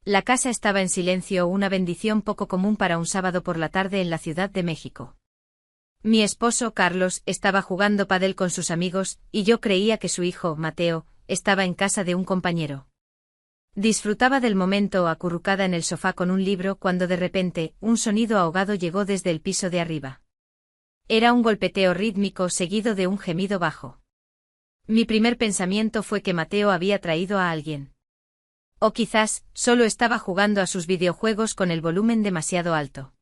La casa estaba en silencio, una bendición poco común para un sábado por la tarde en la Ciudad de México. Mi esposo, Carlos, estaba jugando pádel con sus amigos, y yo creía que su hijo, Mateo, estaba en casa de un compañero. Disfrutaba del momento acurrucada en el sofá con un libro cuando de repente, un sonido ahogado llegó desde el piso de arriba. Era un golpeteo rítmico seguido de un gemido bajo. Mi primer pensamiento fue que Mateo había traído a alguien. O quizás, solo estaba jugando a sus videojuegos con el volumen demasiado alto.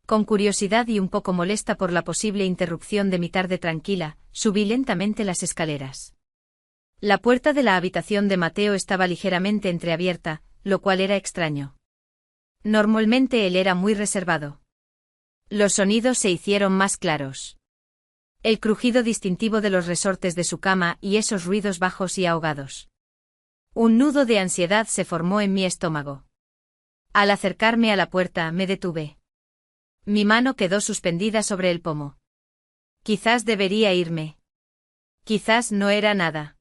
Con curiosidad y un poco molesta por la posible interrupción de mi tarde tranquila, subí lentamente las escaleras. La puerta de la habitación de Mateo estaba ligeramente entreabierta, lo cual era extraño. Normalmente él era muy reservado. Los sonidos se hicieron más claros. El crujido distintivo de los resortes de su cama y esos ruidos bajos y ahogados. Un nudo de ansiedad se formó en mi estómago. Al acercarme a la puerta, me detuve. Mi mano quedó suspendida sobre el pomo. Quizás debería irme. Quizás no era nada.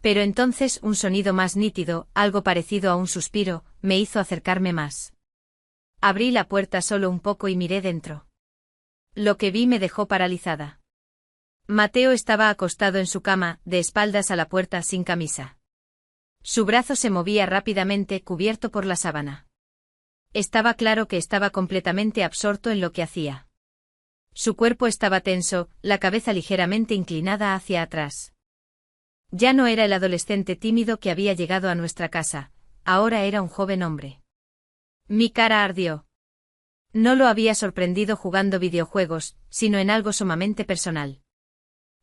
Pero entonces un sonido más nítido, algo parecido a un suspiro, me hizo acercarme más. Abrí la puerta solo un poco y miré dentro. Lo que vi me dejó paralizada. Mateo estaba acostado en su cama, de espaldas a la puerta sin camisa. Su brazo se movía rápidamente, cubierto por la sábana. Estaba claro que estaba completamente absorto en lo que hacía. Su cuerpo estaba tenso, la cabeza ligeramente inclinada hacia atrás. Ya no era el adolescente tímido que había llegado a nuestra casa, ahora era un joven hombre. Mi cara ardió. No lo había sorprendido jugando videojuegos, sino en algo sumamente personal.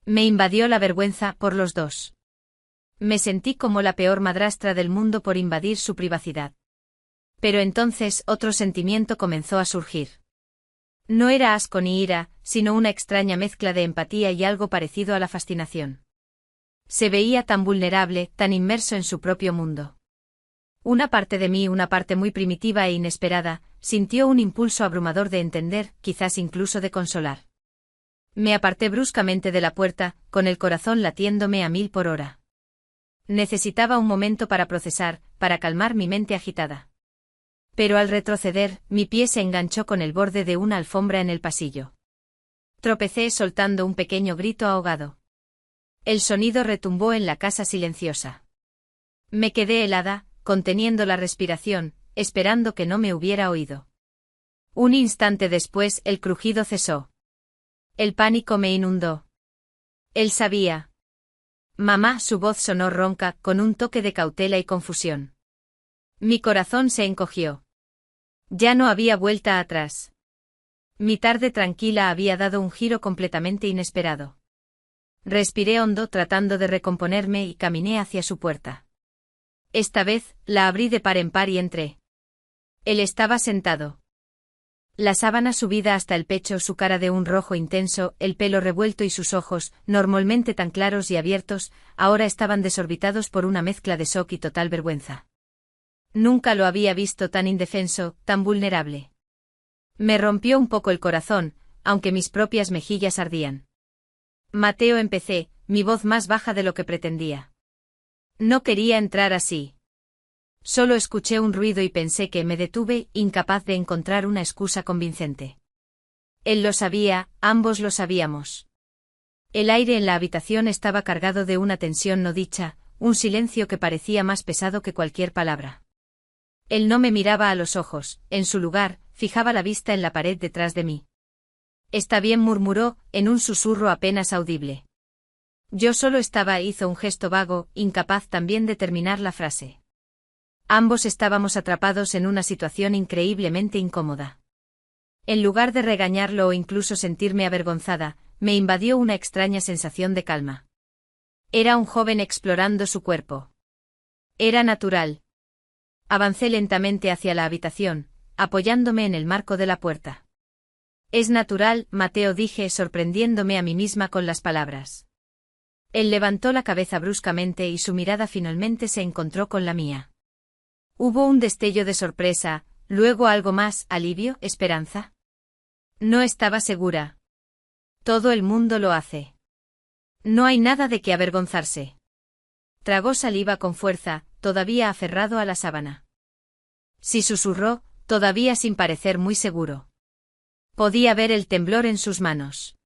Me invadió la vergüenza por los dos. Me sentí como la peor madrastra del mundo por invadir su privacidad. Pero entonces otro sentimiento comenzó a surgir. No era asco ni ira, sino una extraña mezcla de empatía y algo parecido a la fascinación. Se veía tan vulnerable, tan inmerso en su propio mundo. Una parte de mí, una parte muy primitiva e inesperada, sintió un impulso abrumador de entender, quizás incluso de consolar. Me aparté bruscamente de la puerta, con el corazón latiéndome a 1000 por hora. Necesitaba un momento para procesar, para calmar mi mente agitada. Pero al retroceder, mi pie se enganchó con el borde de una alfombra en el pasillo. Tropecé soltando un pequeño grito ahogado. El sonido retumbó en la casa silenciosa. Me quedé helada, conteniendo la respiración, esperando que no me hubiera oído. Un instante después el crujido cesó. El pánico me inundó. Él sabía. Mamá, su voz sonó ronca, con un toque de cautela y confusión. Mi corazón se encogió. Ya no había vuelta atrás. Mi tarde tranquila había dado un giro completamente inesperado. Respiré hondo tratando de recomponerme y caminé hacia su puerta. Esta vez, la abrí de par en par y entré. Él estaba sentado. La sábana subida hasta el pecho, su cara de un rojo intenso, el pelo revuelto y sus ojos, normalmente tan claros y abiertos, ahora estaban desorbitados por una mezcla de shock y total vergüenza. Nunca lo había visto tan indefenso, tan vulnerable. Me rompió un poco el corazón, aunque mis propias mejillas ardían. Mateo, empecé, mi voz más baja de lo que pretendía. No quería entrar así. Solo escuché un ruido y pensé que me detuve, incapaz de encontrar una excusa convincente. Él lo sabía, ambos lo sabíamos. El aire en la habitación estaba cargado de una tensión no dicha, un silencio que parecía más pesado que cualquier palabra. Él no me miraba a los ojos, en su lugar, fijaba la vista en la pared detrás de mí. Está bien, murmuró, en un susurro apenas audible. Yo solo hizo un gesto vago, incapaz también de terminar la frase. Ambos estábamos atrapados en una situación increíblemente incómoda. En lugar de regañarlo o incluso sentirme avergonzada, me invadió una extraña sensación de calma. Era un joven explorando su cuerpo. Era natural. Avancé lentamente hacia la habitación, apoyándome en el marco de la puerta. Es natural, Mateo, dije, sorprendiéndome a mí misma con las palabras. Él levantó la cabeza bruscamente y su mirada finalmente se encontró con la mía. Hubo un destello de sorpresa, luego algo más, alivio, esperanza. No estaba segura. Todo el mundo lo hace. No hay nada de qué avergonzarse. Tragó saliva con fuerza, todavía aferrado a la sábana. Sí, susurró, todavía sin parecer muy seguro. Podía ver el temblor en sus manos.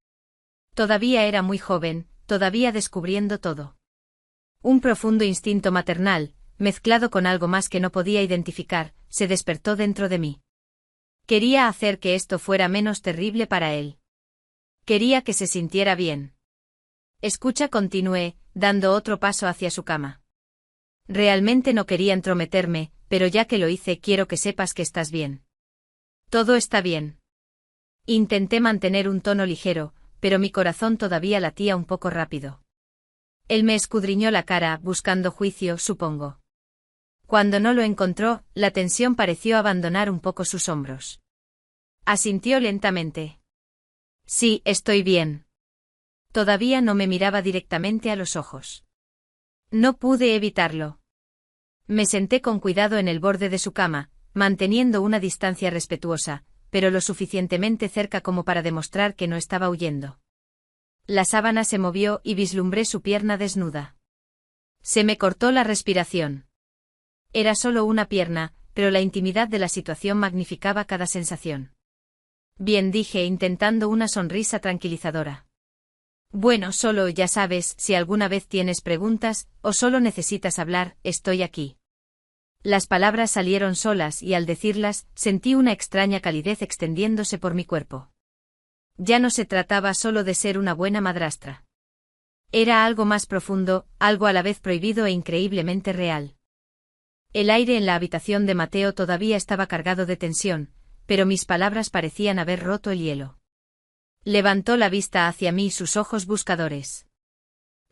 Todavía era muy joven, todavía descubriendo todo. Un profundo instinto maternal, mezclado con algo más que no podía identificar, se despertó dentro de mí. Quería hacer que esto fuera menos terrible para él. Quería que se sintiera bien. Escucha, continué, dando otro paso hacia su cama. Realmente no quería entrometerme, pero ya que lo hice quiero que sepas que estás bien. Todo está bien. Intenté mantener un tono ligero, pero mi corazón todavía latía un poco rápido. Él me escudriñó la cara, buscando juicio, supongo. Cuando no lo encontró, la tensión pareció abandonar un poco sus hombros. Asintió lentamente. Sí, estoy bien. Todavía no me miraba directamente a los ojos. No pude evitarlo. Me senté con cuidado en el borde de su cama, manteniendo una distancia respetuosa, pero lo suficientemente cerca como para demostrar que no estaba huyendo. La sábana se movió y vislumbré su pierna desnuda. Se me cortó la respiración. Era solo una pierna, pero la intimidad de la situación magnificaba cada sensación. Bien, dije, intentando una sonrisa tranquilizadora. Bueno, solo, ya sabes, si alguna vez tienes preguntas, o solo necesitas hablar, estoy aquí. Las palabras salieron solas y al decirlas, sentí una extraña calidez extendiéndose por mi cuerpo. Ya no se trataba solo de ser una buena madrastra. Era algo más profundo, algo a la vez prohibido e increíblemente real. El aire en la habitación de Mateo todavía estaba cargado de tensión, pero mis palabras parecían haber roto el hielo. Levantó la vista hacia mí, sus ojos buscadores.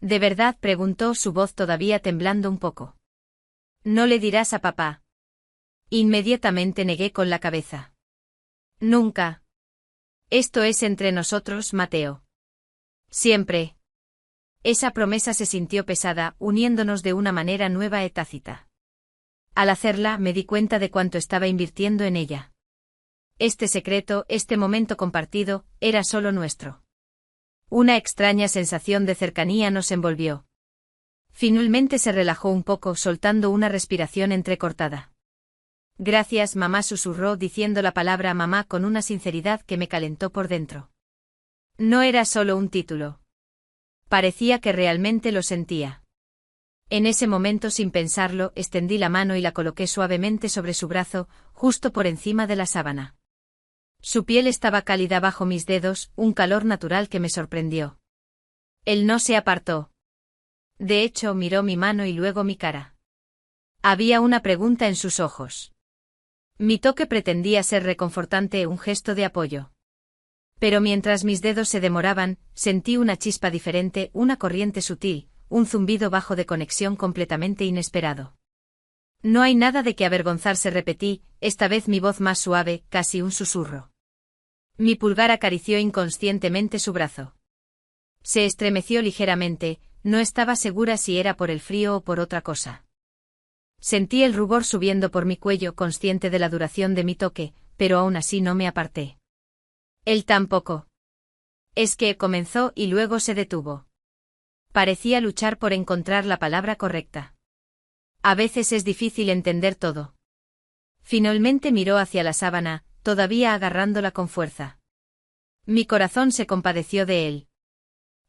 ¿De verdad?, preguntó, su voz todavía temblando un poco. ¿No le dirás a papá? Inmediatamente negué con la cabeza. Nunca. Esto es entre nosotros, Mateo. Siempre. Esa promesa se sintió pesada, uniéndonos de una manera nueva y tácita. Al hacerla, me di cuenta de cuánto estaba invirtiendo en ella. Este secreto, este momento compartido, era solo nuestro. Una extraña sensación de cercanía nos envolvió. Finalmente se relajó un poco, soltando una respiración entrecortada. Gracias, mamá, susurró, diciendo la palabra mamá con una sinceridad que me calentó por dentro. No era solo un título. Parecía que realmente lo sentía. En ese momento, sin pensarlo, extendí la mano y la coloqué suavemente sobre su brazo, justo por encima de la sábana. Su piel estaba cálida bajo mis dedos, un calor natural que me sorprendió. Él no se apartó. De hecho, miró mi mano y luego mi cara. Había una pregunta en sus ojos. Mi toque pretendía ser reconfortante, un gesto de apoyo. Pero mientras mis dedos se demoraban, sentí una chispa diferente, una corriente sutil, un zumbido bajo de conexión completamente inesperado. No hay nada de qué avergonzarse, repetí, esta vez mi voz más suave, casi un susurro. Mi pulgar acarició inconscientemente su brazo. Se estremeció ligeramente, no estaba segura si era por el frío o por otra cosa. Sentí el rubor subiendo por mi cuello, consciente de la duración de mi toque, pero aún así no me aparté. Él tampoco. Es que comenzó y luego se detuvo. Parecía luchar por encontrar la palabra correcta. A veces es difícil entender todo. Finalmente miró hacia la sábana, todavía agarrándola con fuerza. Mi corazón se compadeció de él.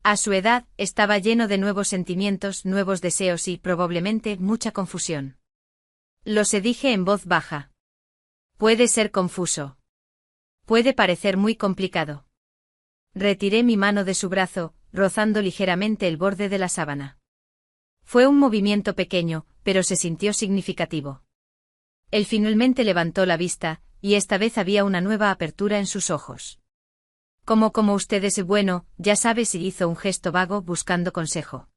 A su edad, estaba lleno de nuevos sentimientos, nuevos deseos y, probablemente, mucha confusión. Lo sé, dije en voz baja. Puede ser confuso. Puede parecer muy complicado. Retiré mi mano de su brazo, rozando ligeramente el borde de la sábana. Fue un movimiento pequeño, pero se sintió significativo. Él finalmente levantó la vista, y esta vez había una nueva apertura en sus ojos. Como usted es bueno, ya sabes, y hizo un gesto vago buscando consejo.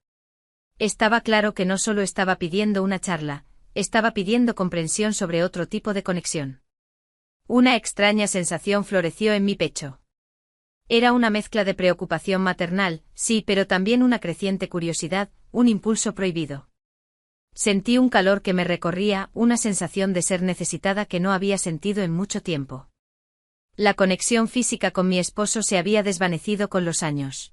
Estaba claro que no solo estaba pidiendo una charla, estaba pidiendo comprensión sobre otro tipo de conexión. Una extraña sensación floreció en mi pecho. Era una mezcla de preocupación maternal, sí, pero también una creciente curiosidad, un impulso prohibido. Sentí un calor que me recorría, una sensación de ser necesitada que no había sentido en mucho tiempo. La conexión física con mi esposo se había desvanecido con los años.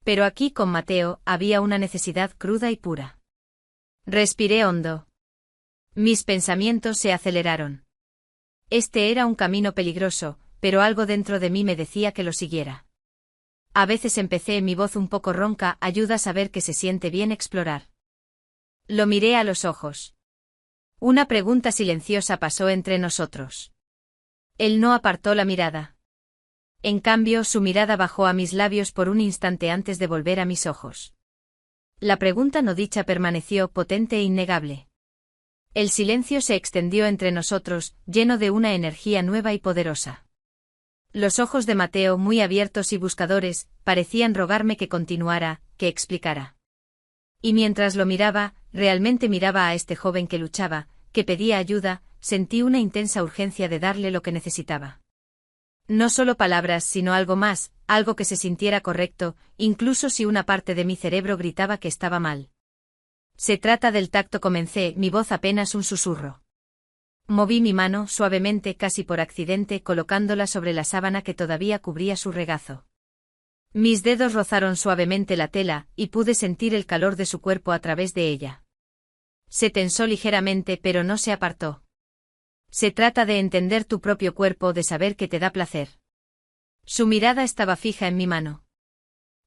Pero aquí con Mateo había una necesidad cruda y pura. Respiré hondo. Mis pensamientos se aceleraron. Este era un camino peligroso, pero algo dentro de mí me decía que lo siguiera. A veces empecé, mi voz un poco ronca ayuda a saber que se siente bien explorar. Lo miré a los ojos. Una pregunta silenciosa pasó entre nosotros. Él no apartó la mirada. En cambio, su mirada bajó a mis labios por un instante antes de volver a mis ojos. La pregunta no dicha permaneció potente e innegable. El silencio se extendió entre nosotros, lleno de una energía nueva y poderosa. Los ojos de Mateo, muy abiertos y buscadores, parecían rogarme que continuara, que explicara. Y mientras lo miraba, realmente miraba a este joven que luchaba, que pedía ayuda, sentí una intensa urgencia de darle lo que necesitaba. No solo palabras, sino algo más, algo que se sintiera correcto, incluso si una parte de mi cerebro gritaba que estaba mal. Se trata del tacto, comencé, mi voz apenas un susurro. Moví mi mano suavemente, casi por accidente, colocándola sobre la sábana que todavía cubría su regazo. Mis dedos rozaron suavemente la tela, y pude sentir el calor de su cuerpo a través de ella. Se tensó ligeramente, pero no se apartó. Se trata de entender tu propio cuerpo, de saber que te da placer. Su mirada estaba fija en mi mano.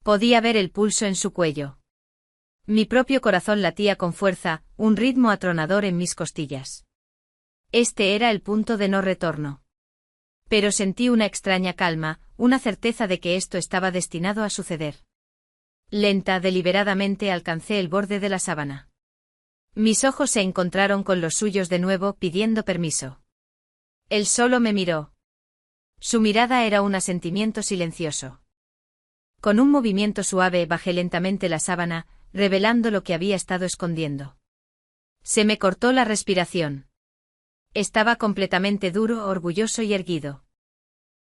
Podía ver el pulso en su cuello. Mi propio corazón latía con fuerza, un ritmo atronador en mis costillas. Este era el punto de no retorno. Pero sentí una extraña calma, una certeza de que esto estaba destinado a suceder. Lenta, deliberadamente alcancé el borde de la sábana. Mis ojos se encontraron con los suyos de nuevo, pidiendo permiso. Él solo me miró. Su mirada era un asentimiento silencioso. Con un movimiento suave bajé lentamente la sábana, revelando lo que había estado escondiendo. Se me cortó la respiración. Estaba completamente duro, orgulloso y erguido.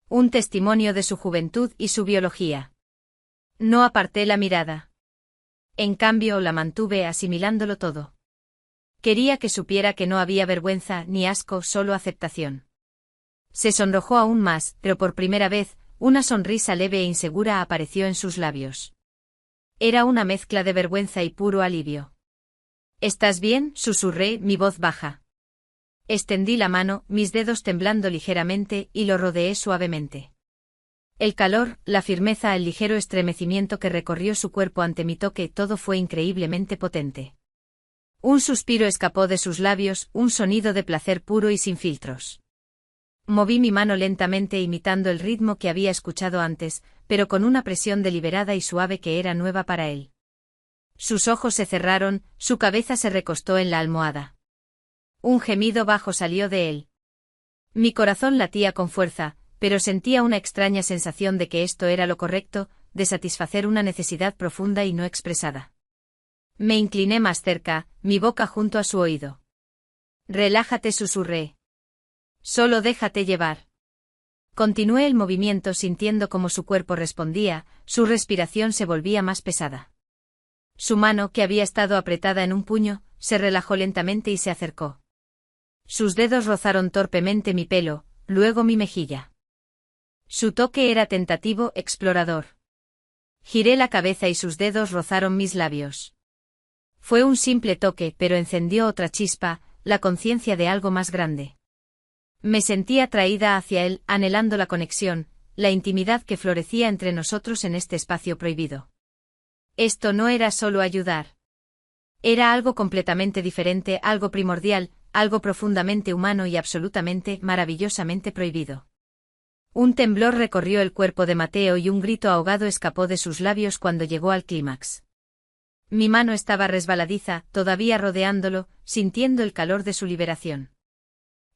Un testimonio de su juventud y su biología. No aparté la mirada. En cambio, la mantuve asimilándolo todo. Quería que supiera que no había vergüenza ni asco, solo aceptación. Se sonrojó aún más, pero por primera vez, una sonrisa leve e insegura apareció en sus labios. Era una mezcla de vergüenza y puro alivio. ¿Estás bien?, susurré, mi voz baja. Extendí la mano, mis dedos temblando ligeramente, y lo rodeé suavemente. El calor, la firmeza, el ligero estremecimiento que recorrió su cuerpo ante mi toque, todo fue increíblemente potente. Un suspiro escapó de sus labios, un sonido de placer puro y sin filtros. Moví mi mano lentamente imitando el ritmo que había escuchado antes, pero con una presión deliberada y suave que era nueva para él. Sus ojos se cerraron, su cabeza se recostó en la almohada. Un gemido bajo salió de él. Mi corazón latía con fuerza, pero sentía una extraña sensación de que esto era lo correcto, de satisfacer una necesidad profunda y no expresada. Me incliné más cerca, mi boca junto a su oído. Relájate, susurré. Solo déjate llevar. Continué el movimiento sintiendo cómo su cuerpo respondía, su respiración se volvía más pesada. Su mano, que había estado apretada en un puño, se relajó lentamente y se acercó. Sus dedos rozaron torpemente mi pelo, luego mi mejilla. Su toque era tentativo, explorador. Giré la cabeza y sus dedos rozaron mis labios. Fue un simple toque, pero encendió otra chispa, la conciencia de algo más grande. Me sentí atraída hacia él, anhelando la conexión, la intimidad que florecía entre nosotros en este espacio prohibido. Esto no era solo ayudar. Era algo completamente diferente, algo primordial, algo profundamente humano y absolutamente, maravillosamente prohibido. Un temblor recorrió el cuerpo de Mateo y un grito ahogado escapó de sus labios cuando llegó al clímax. Mi mano estaba resbaladiza, todavía rodeándolo, sintiendo el calor de su liberación.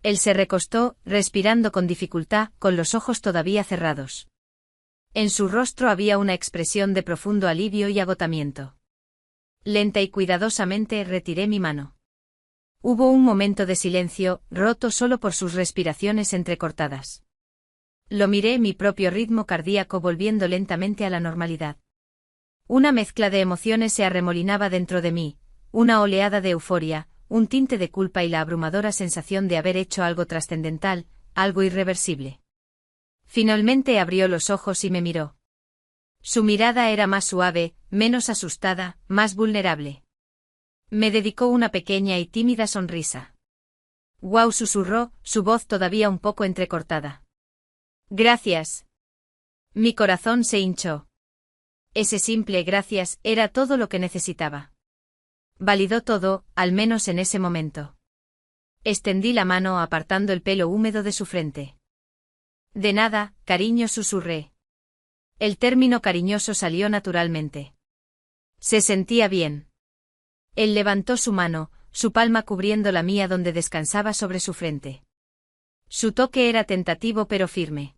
Él se recostó, respirando con dificultad, con los ojos todavía cerrados. En su rostro había una expresión de profundo alivio y agotamiento. Lenta y cuidadosamente retiré mi mano. Hubo un momento de silencio, roto solo por sus respiraciones entrecortadas. Lo miré, mi propio ritmo cardíaco volviendo lentamente a la normalidad. Una mezcla de emociones se arremolinaba dentro de mí, una oleada de euforia, un tinte de culpa y la abrumadora sensación de haber hecho algo trascendental, algo irreversible. Finalmente abrió los ojos y me miró. Su mirada era más suave, menos asustada, más vulnerable. Me dedicó una pequeña y tímida sonrisa. Wow, susurró, su voz todavía un poco entrecortada. Gracias. Mi corazón se hinchó. Ese simple gracias era todo lo que necesitaba. Validó todo, al menos en ese momento. Extendí la mano apartando el pelo húmedo de su frente. De nada, cariño, susurré. El término cariñoso salió naturalmente. Se sentía bien. Él levantó su mano, su palma cubriendo la mía donde descansaba sobre su frente. Su toque era tentativo pero firme.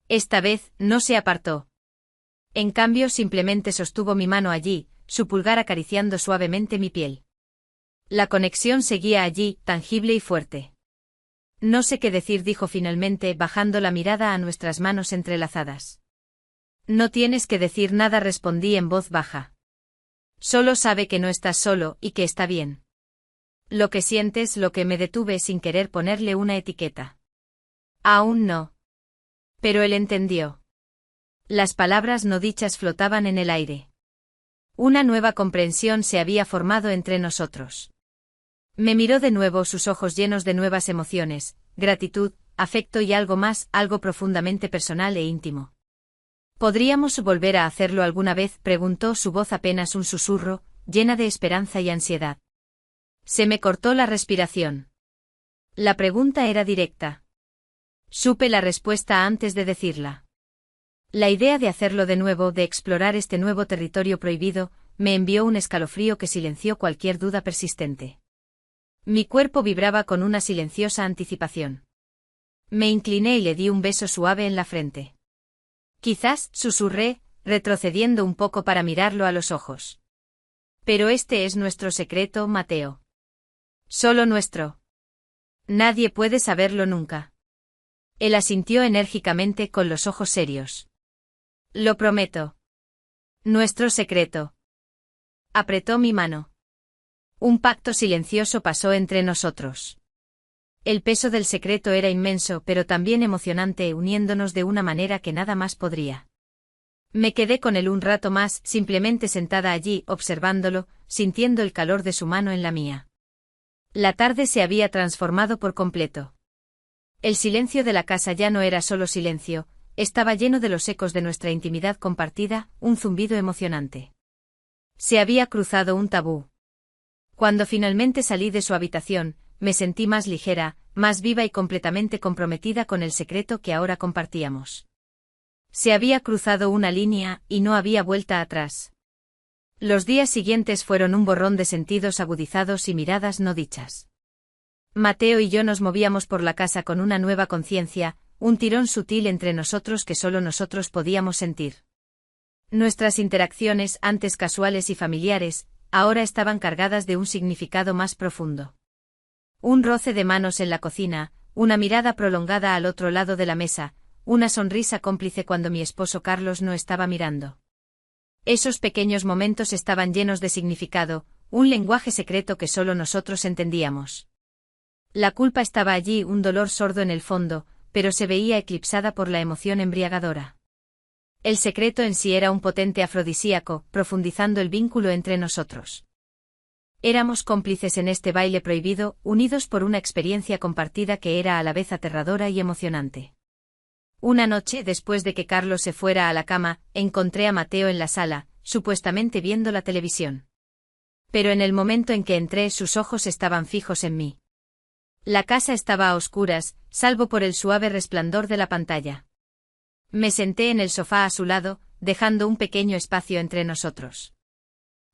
Esta vez, no se apartó. En cambio, simplemente sostuvo mi mano allí, su pulgar acariciando suavemente mi piel. La conexión seguía allí, tangible y fuerte. No sé qué decir, dijo finalmente, bajando la mirada a nuestras manos entrelazadas. No tienes que decir nada, respondí en voz baja. Solo sabe que no estás solo y que está bien. Lo que sientes, lo que me detuve sin querer ponerle una etiqueta. Aún no. Pero él entendió. Las palabras no dichas flotaban en el aire. Una nueva comprensión se había formado entre nosotros. Me miró de nuevo, sus ojos llenos de nuevas emociones, gratitud, afecto y algo más, algo profundamente personal e íntimo. ¿Podríamos volver a hacerlo alguna vez?, preguntó, su voz apenas un susurro, llena de esperanza y ansiedad. Se me cortó la respiración. La pregunta era directa. Supe la respuesta antes de decirla. La idea de hacerlo de nuevo, de explorar este nuevo territorio prohibido, me envió un escalofrío que silenció cualquier duda persistente. Mi cuerpo vibraba con una silenciosa anticipación. Me incliné y le di un beso suave en la frente. Quizás, susurré, retrocediendo un poco para mirarlo a los ojos. Pero este es nuestro secreto, Mateo. Solo nuestro. Nadie puede saberlo nunca. Él asintió enérgicamente con los ojos serios. Lo prometo. Nuestro secreto. Apretó mi mano. Un pacto silencioso pasó entre nosotros. El peso del secreto era inmenso pero también emocionante, uniéndonos de una manera que nada más podría. Me quedé con él un rato más, simplemente sentada allí, observándolo, sintiendo el calor de su mano en la mía. La tarde se había transformado por completo. El silencio de la casa ya no era solo silencio, estaba lleno de los ecos de nuestra intimidad compartida, un zumbido emocionante. Se había cruzado un tabú. Cuando finalmente salí de su habitación, me sentí más ligera, más viva y completamente comprometida con el secreto que ahora compartíamos. Se había cruzado una línea, y no había vuelta atrás. Los días siguientes fueron un borrón de sentidos agudizados y miradas no dichas. Mateo y yo nos movíamos por la casa con una nueva conciencia, un tirón sutil entre nosotros que solo nosotros podíamos sentir. Nuestras interacciones, antes casuales y familiares, ahora estaban cargadas de un significado más profundo. Un roce de manos en la cocina, una mirada prolongada al otro lado de la mesa, una sonrisa cómplice cuando mi esposo Carlos no estaba mirando. Esos pequeños momentos estaban llenos de significado, un lenguaje secreto que solo nosotros entendíamos. La culpa estaba allí, un dolor sordo en el fondo, pero se veía eclipsada por la emoción embriagadora. El secreto en sí era un potente afrodisíaco, profundizando el vínculo entre nosotros. Éramos cómplices en este baile prohibido, unidos por una experiencia compartida que era a la vez aterradora y emocionante. Una noche, después de que Carlos se fuera a la cama, encontré a Mateo en la sala, supuestamente viendo la televisión. Pero en el momento en que entré, sus ojos estaban fijos en mí. La casa estaba a oscuras, salvo por el suave resplandor de la pantalla. Me senté en el sofá a su lado, dejando un pequeño espacio entre nosotros.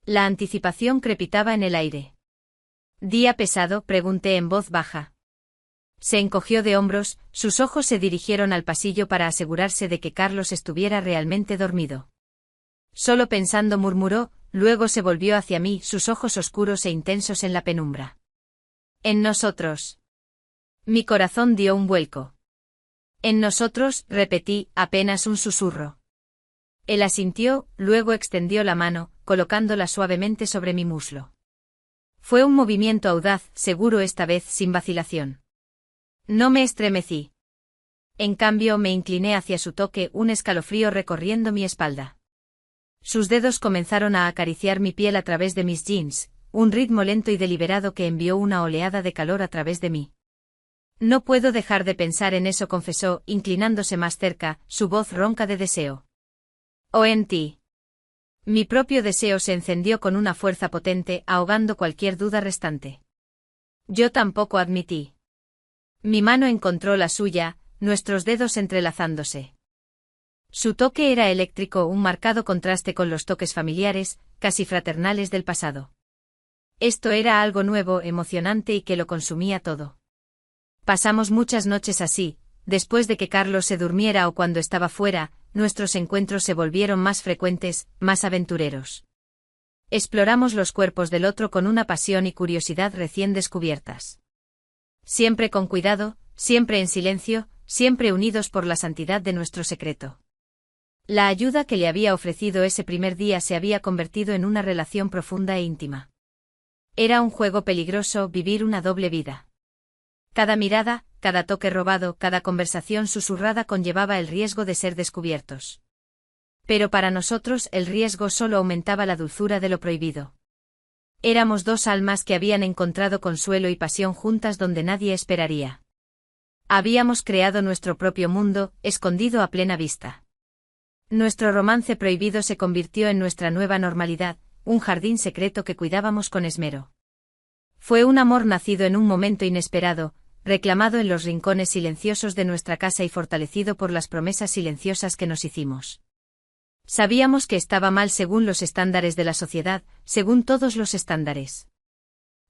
La anticipación crepitaba en el aire. ¿Día pesado?, pregunté en voz baja. Se encogió de hombros, sus ojos se dirigieron al pasillo para asegurarse de que Carlos estuviera realmente dormido. Solo pensando, murmuró, luego se volvió hacia mí, sus ojos oscuros e intensos en la penumbra. En nosotros. Mi corazón dio un vuelco. En nosotros, repetí, apenas un susurro. Él asintió, luego extendió la mano, colocándola suavemente sobre mi muslo. Fue un movimiento audaz, seguro esta vez sin vacilación. No me estremecí. En cambio me incliné hacia su toque, un escalofrío recorriendo mi espalda. Sus dedos comenzaron a acariciar mi piel a través de mis jeans, un ritmo lento y deliberado que envió una oleada de calor a través de mí. No puedo dejar de pensar en eso, confesó, inclinándose más cerca, su voz ronca de deseo. O en ti. Mi propio deseo se encendió con una fuerza potente, ahogando cualquier duda restante. Yo tampoco, admití. Mi mano encontró la suya, nuestros dedos entrelazándose. Su toque era eléctrico, un marcado contraste con los toques familiares, casi fraternales del pasado. Esto era algo nuevo, emocionante y que lo consumía todo. Pasamos muchas noches así, después de que Carlos se durmiera o cuando estaba fuera, nuestros encuentros se volvieron más frecuentes, más aventureros. Exploramos los cuerpos del otro con una pasión y curiosidad recién descubiertas. Siempre con cuidado, siempre en silencio, siempre unidos por la santidad de nuestro secreto. La ayuda que le había ofrecido ese primer día se había convertido en una relación profunda e íntima. Era un juego peligroso vivir una doble vida. Cada mirada, cada toque robado, cada conversación susurrada conllevaba el riesgo de ser descubiertos. Pero para nosotros el riesgo solo aumentaba la dulzura de lo prohibido. Éramos dos almas que habían encontrado consuelo y pasión juntas donde nadie esperaría. Habíamos creado nuestro propio mundo, escondido a plena vista. Nuestro romance prohibido se convirtió en nuestra nueva normalidad, un jardín secreto que cuidábamos con esmero. Fue un amor nacido en un momento inesperado, reclamado en los rincones silenciosos de nuestra casa y fortalecido por las promesas silenciosas que nos hicimos. Sabíamos que estaba mal según los estándares de la sociedad, según todos los estándares.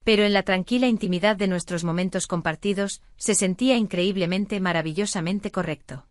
Pero en la tranquila intimidad de nuestros momentos compartidos, se sentía increíblemente, maravillosamente correcto.